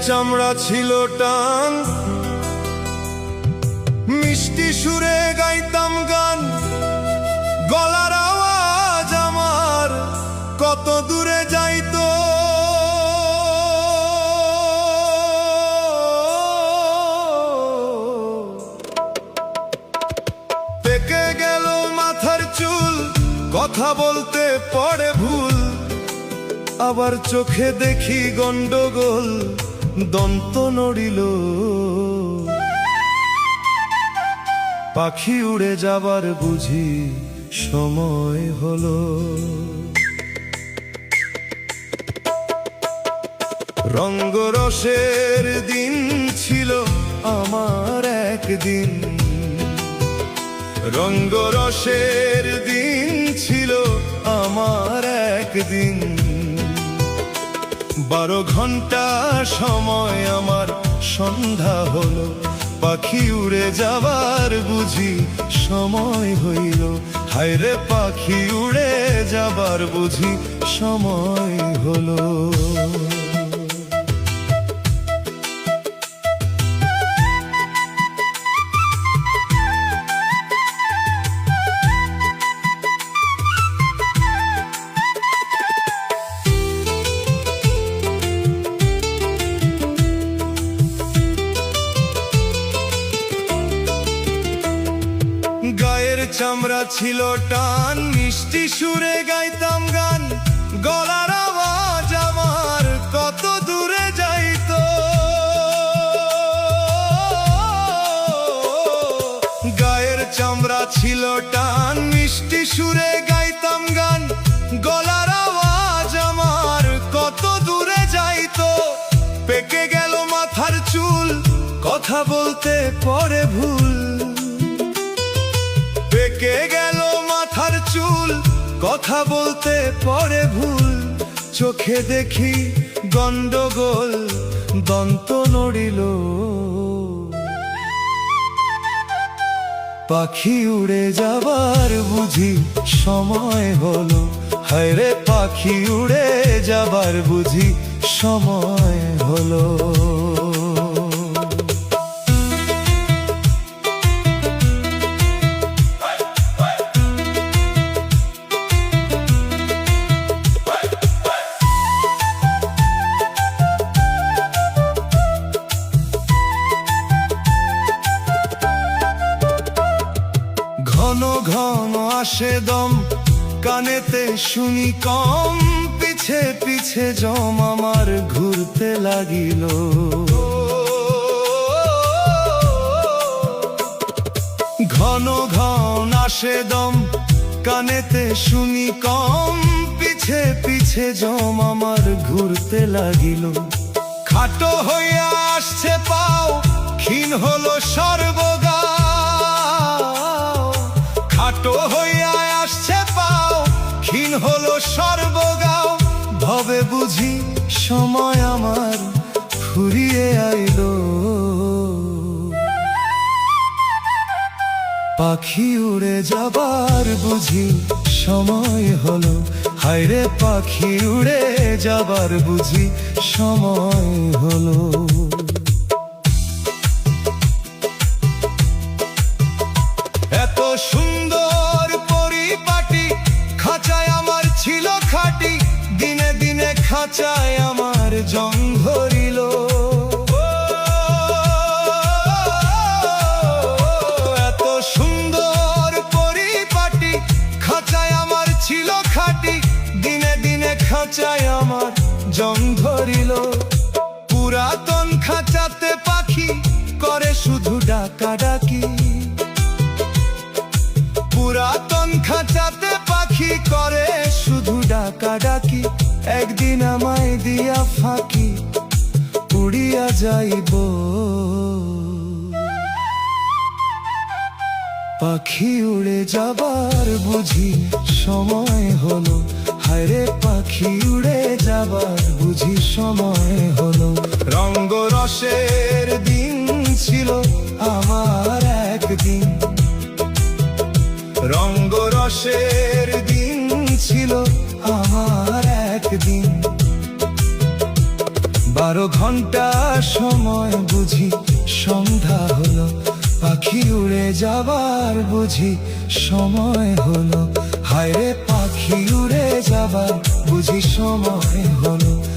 চামড়া ছিল টান, মিষ্টি সুরে গাইতাম গান, গলার আওয়াজ আমার কত দূরে যাইতো। পেকে গেল মাথার চুল, কথা বলতে পড়ে ভুল, আবার চোখে দেখি গন্ডগোল, দন্ত নড়িল। পাখি উড়ে যাবার বুঝি সময় হলো। রঙ্গরসের দিন ছিল আমার একদিন, রঙ্গরসের দিন ছিল আমার একদিন। 12 ঘন্টা সময় আমার সন্ধ্যা হলো, পাখি উড়ে যাবার বুঝি সময় হইল। হায়রে পাখি উড়ে যাবার বুঝি সময় হলো। গায়ের চামড়া ছিল টান, মিষ্টি সুরে গাইতাম গান, গলার আওয়াজ আমার কত দূরে যাইতো। গায়ের চামড়া ছিল টান, মিষ্টি সুরে গাইতাম গান, গলার আওয়াজ আমার কত দূরে যাইতো। পেকে গেল মাথার চুল, কথা বলতে পড়ে ভুল, পেকে গেল মাথার চুল, কথা বলতে পড়ে ভুল, চোখে দেখি গন্ডগোল, দন্ত নড়িল। পাখি উড়ে যাবার বুঝি সময় হলো। হায়রে পাখি উড়ে যাবার বুঝি সময় হলো। ঘন ঘন আসে দম, কানেতে শুনি কম, পিছে পিছে জম আমার ঘুরতে লাগিল। ঘন ঘন আসে দম, কানেতে শুনি কম, পিছে পিছে জম আমার ঘুরতে লাগিল। খাটো হইয়া আসছে পাও, ক্ষীণ হলো সর্বগা। খাটো হইয়া আসছে পাও, ক্ষীণ হলো সর্বগাও, ভবে বুঝি সময় আমার ফুরিয়ে আইলো। পাখি উড়ে যাবার বুঝি সময় হলো। হায়রে পাখি উড়ে যাবার বুঝি সময় হলো। এত সুন্দর পরিপাটি, খাঁচায় আমার ছিল খাটি, দিনে দিনে খাঁচায় আমার জং ধরিল। এত সুন্দর পরিপাটি, খাঁচায় আমার ছিল খাটি, দিনে দিনে খাঁচায় আমার জং ধরিল। পুরাতন খাঁচাতে পাখি করে শুধু ডাকাডাকি, পুরাতন খাঁচাতে পাখি করে শুধু ডাকাডাকি। একদিন আমায় দিয়া ফাঁকি উড়িয়া যাইব। পাখি উড়ে যাবার বুঝি সময় হলো। হায়রে পাখি উড়ে যাবার বুঝি সময় হলো। রঙ্গরসের দিন ছিল আমার একদিন, রঙ্গরসের দিন ছিল আমার একদিন। 12 ঘন্টা সময় বুঝি সন্ধ্যা হলো, পাখি উড়ে যাবার বুঝি সময় হলো। হায় রে পাখি উড়ে যাবার বুঝি সময় হলো।